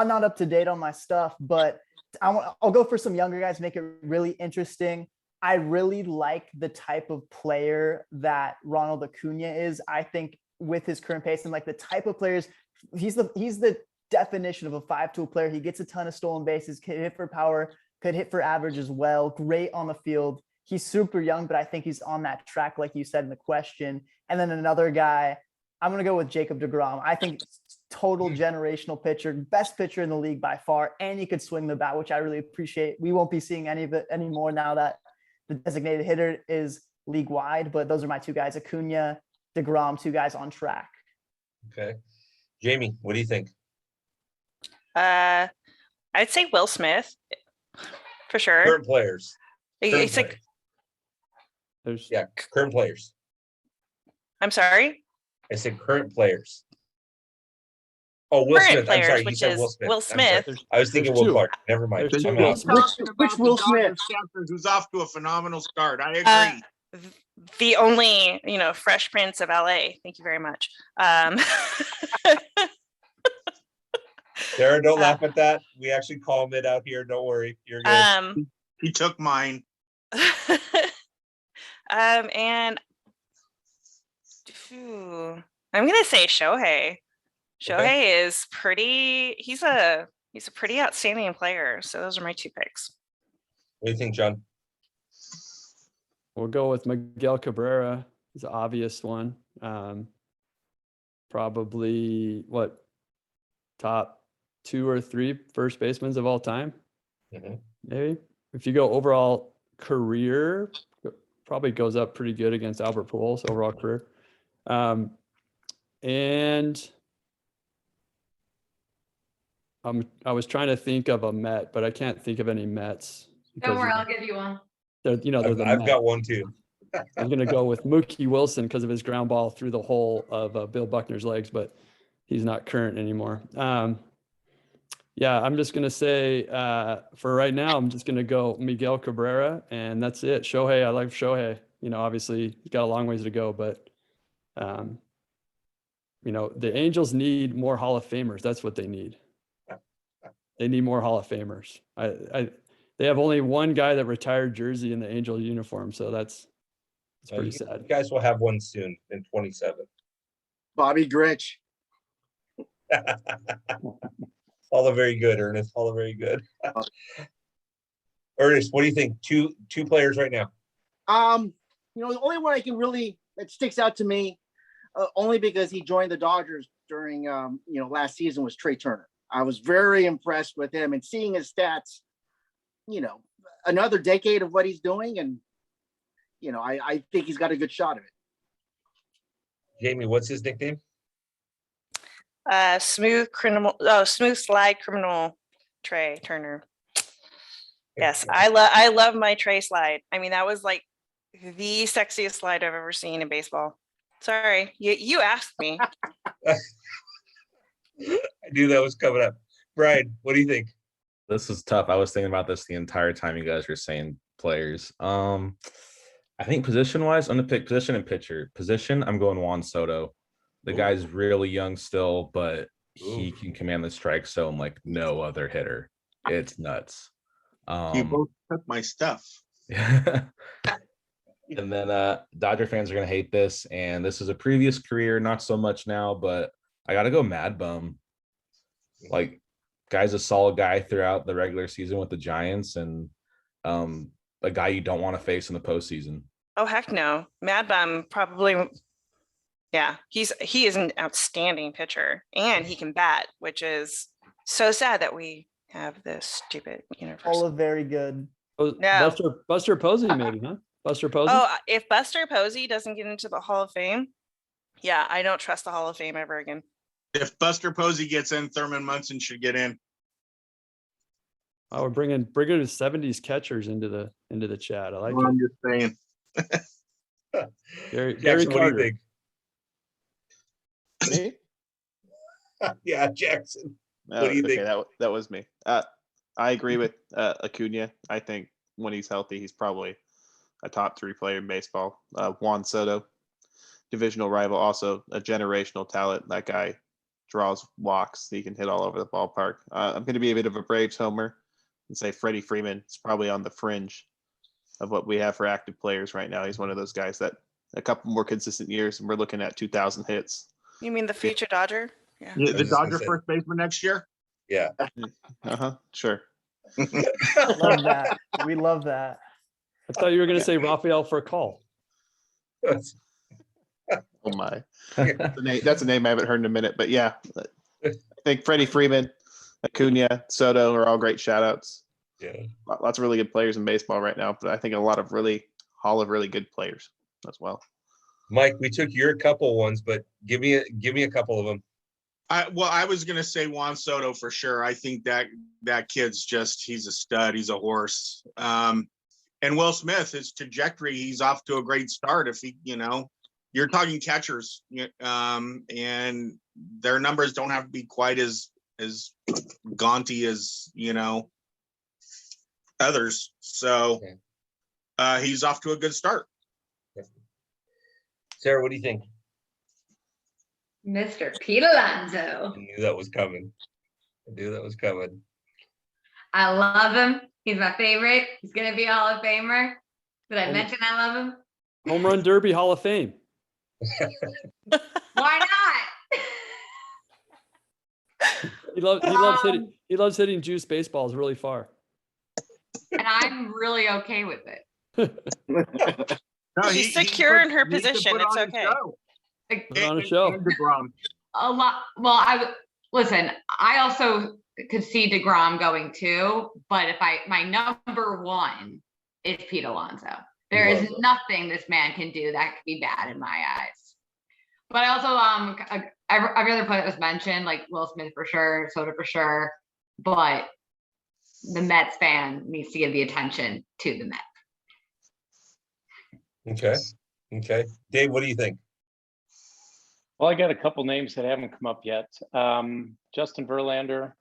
not up to date on my stuff, but I'll go for some younger guys, make it really interesting. I really like the type of player that Ronald Acuna is. I think with his current pace and like the type of players, he's the definition of a 5-tool player. He gets a ton of stolen bases, can hit for power, could hit for average as well. Great on the field. He's super young, but I think he's on that track, like you said in the question. And then another guy, I'm going to go with Jacob deGrom. I think total generational pitcher, best pitcher in the league by far, and he could swing the bat, which I really appreciate. We won't be seeing any of it anymore now that the designated hitter is league wide, but those are my two guys, Acuna, deGrom, two guys on track. Okay. Jamie, what do you think? I'd say Will Smith for sure. Current players. It's like, Current players. I'm sorry. I said current players. Oh, Will Current Smith. players, I'm sorry. You which said is Will Smith. Will I'm sorry. Smith. I was thinking There's Will two. Clark. Never mind. There's I'm two out. Which Will Smith? Who's off to a phenomenal start. I agree. The only, Fresh Prince of LA. Thank you very much. Sarah, don't laugh at that. We actually calmed it out here. Don't worry. You're good. He took mine. And I'm gonna say Shohei. Shohei is pretty. He's a pretty outstanding player. So those are my two picks. What do you think, John? We'll go with Miguel Cabrera. He's the obvious one. Probably top 2 or 3 first basemen of all time. Mm-hmm. Maybe if you go overall career, probably goes up pretty good against Albert Pujols overall career. And I was trying to think of a Met, but I can't think of any Mets. Don't worry, I'll give you one. They're the I've Mets. got one too. I'm going to go with Mookie Wilson because of his ground ball through the hole of Bill Buckner's legs, but he's not current anymore. I'm just going to say for right now, I'm just going to go Miguel Cabrera, and that's it. Shohei, I like Shohei. Obviously he's got a long ways to go, but the Angels need more Hall of Famers. That's what they need. They need more Hall of Famers. They have only one guy that retired jersey in the Angel uniform, so that's pretty sad. You guys will have one soon in 27. Bobby Grich. All are very good, Ernest. All are very good. Ernest, what do you think? Two players right now. The only one that sticks out to me, only because he joined the Dodgers during last season, was Trey Turner. I was very impressed with him and seeing his stats. Another decade of what he's doing, and I think he's got a good shot of it. Jamie, what's his nickname? Smooth slide criminal Trey Turner. Yes, I love my Trey slide. I mean, that was like the sexiest slide I've ever seen in baseball. Sorry, you asked me. I knew that was coming up. Brian, what do you think? This is tough. I was thinking about this the entire time you guys were saying players. I think position-wise, I'm going to pick position and pitcher. Position, I'm going Juan Soto. The guy's really young still, but he can command the strike zone like no other hitter. It's nuts. You both took my stuff. And then Dodger fans are going to hate this, and this is a previous career, not so much now, but I got to go Mad Bum. Like, guy's a solid guy throughout the regular season with the Giants, and a guy you don't want to face in the postseason. Oh, heck no. Mad Bum probably, yeah, he is an outstanding pitcher, and he can bat, which is so sad that we have this stupid universe. All of very good. No. Buster Posey, maybe, huh? Buster Posey? Oh, if Buster Posey doesn't get into the Hall of Fame, yeah, I don't trust the Hall of Fame ever again. If Buster Posey gets in, Thurman Munson should get in. Oh, we're bringing the 70s catchers into the chat. I like I'm just saying. Gary Jackson, what Carter. do you think? Me? Yeah, Jackson. What do you think? That was me. I agree with Acuna. I think when he's healthy, he's probably a top 3 player in baseball. Juan Soto. divisional rival, also a generational talent. That guy draws walks. He can hit all over the ballpark. I'm going to be a bit of a Braves homer and say Freddie Freeman is probably on the fringe of what we have for active players right now. He's one of those guys that a couple more consistent years, and we're looking at 2,000 hits. You mean the future Dodger? Yeah. Yeah, I the was just gonna Dodger say- first baseman next year. Yeah. Sure. Love that. We love that. I thought you were going to say Rafael for a call. Oh my. That's a name I haven't heard in a minute, but yeah, I think Freddie Freeman, Acuna, Soto are all great shout outs. Yeah. Lots of really good players in baseball right now, but I think a lot of really good players as well. Mike, we took your couple ones, but give me a couple of them. I was gonna say Juan Soto for sure. I think that kid's he's a stud. He's a horse. And Will Smith, his trajectory, he's off to a great start. If he, you're talking catchers, and their numbers don't have to be quite as gaunty as others. So he's off to a good start. Sarah, what do you think? Mr. Pete Alonso. I knew that was coming. I love him. He's my favorite. He's going to be a Hall of Famer. Did I mention I love him? Home Run Derby Hall of Fame. Why not? He loves hitting juice baseballs really far. And I'm really okay with it. No, She's secure in her he should position. put It's on a okay. show. Like, Put on a show. And DeGrom. a lot. Well, listen, I also could see DeGrom going too, but my number one is Pete Alonso. There is nothing this man can do that could be bad in my eyes. But I also every other player that was mentioned, like Will Smith for sure, Soto for sure, but the Mets fan needs to give the attention to the Mets. Okay. Dave, what do you think? Well, I got a couple names that haven't come up yet. Justin Verlander,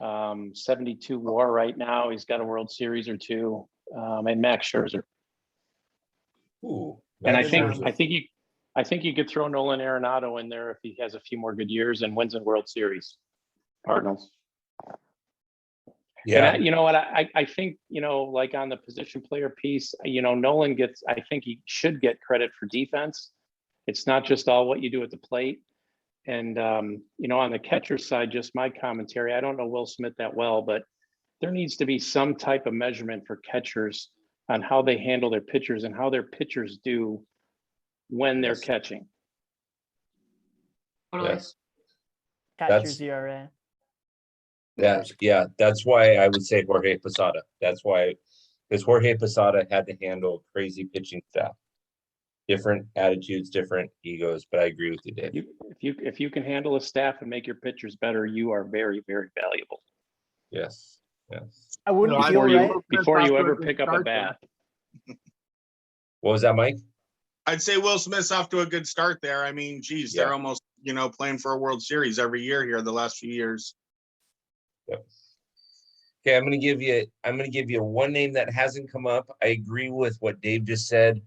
72 WAR right now. He's got a World Series or two, and Max Scherzer. Ooh, And I think you could throw Nolan Arenado in there if he has a few more good years and wins a World Series. Cardinals. Yeah. And you know what? I think, like on the position player piece, Nolan I think he should get credit for defense. It's not just all what you do at the plate. And, on the catcher side, just my commentary, I don't know Will Smith that well, but there needs to be some type of measurement for catchers on how they handle their pitchers and how their pitchers do when they're catching. Yes. Catcher's ERA. That's why I would say Jorge Posada. That's why, because Jorge Posada had to handle crazy pitching staff. Different attitudes, different egos, but I agree with you, Dave. If you can handle a staff and make your pitchers better, you are very, very valuable. Yes. I wouldn't feel right. Before you ever pick up a bat. What was that, Mike? I'd say Will Smith's off to a good start there. I mean, geez, they're almost, playing for a World Series every year here the last few years. Yep. Okay, I'm gonna give you one name that hasn't come up. I agree with what Dave just said.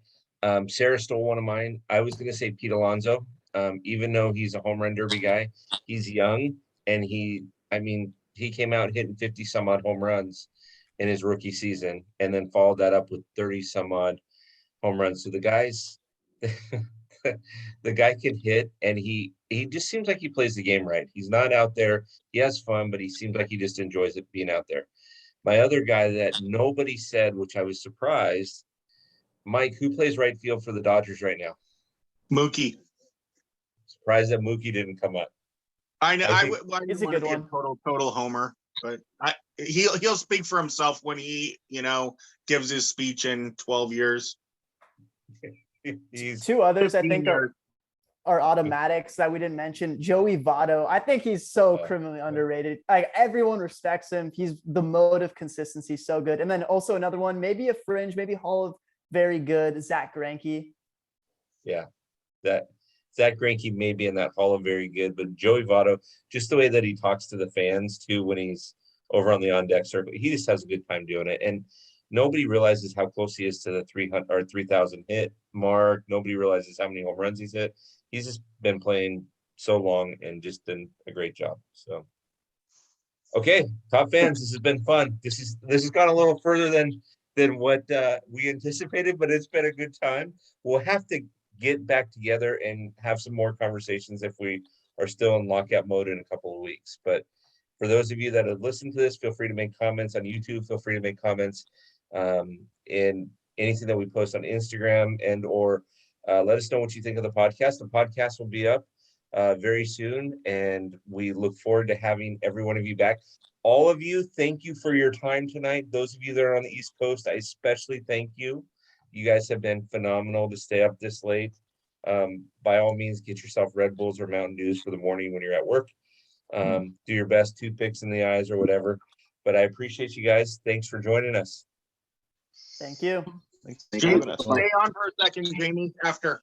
Sarah stole one of mine. I was gonna say Pete Alonso. Even though he's a home run derby guy, he's young and he came out hitting 50 some odd home runs in his rookie season and then followed that up with 30 some odd home runs. So the guy can hit and he just seems like he plays the game right. He's not out there. He has fun, but he seems like he just enjoys it being out there. My other guy that nobody said, which I was surprised, Mike, who plays right field for the Dodgers right now? Mookie. Surprised that Mookie didn't come up. I know. It's a good one. Total homer, but he'll speak for himself when he gives his speech in 12 years. Two others I think are automatics that we didn't mention. Joey Votto. I think he's so criminally underrated. Like everyone respects him. He's the mode of consistency, so good. And then also another one, maybe a fringe, maybe Hall of Very Good, Zach Greinke. Yeah, that Zach Greinke may be in that Hall of Very Good, but Joey Votto, just the way that he talks to the fans too when he's over on the on deck circle, he just has a good time doing it. And Nobody realizes how close he is to the 300 or 3,000 hit mark. Nobody realizes how many home runs he's hit. He's just been playing so long and just done a great job. So, okay, Top Fans, this has been fun. This has gone a little further than what we anticipated, but it's been a good time. We'll have to get back together and have some more conversations if we are still in lockout mode in a couple of weeks. But for those of you that have listened to this, feel free to make comments on YouTube. Feel free to make comments in anything that we post on Instagram, and or let us know what you think of the podcast. The podcast will be up very soon, and we look forward to having every one of you back. All of you, thank you for your time tonight. Those of you that are on the East Coast, I especially thank you. You guys have been phenomenal to stay up this late. By all means, get yourself Red Bulls or Mountain Dews for the morning when you're at work. Do your best, toothpicks in the eyes or whatever. But I appreciate you guys. Thanks for joining us. Thank you. Thanks for Jamie, having us. stay on for a second, Jamie, after.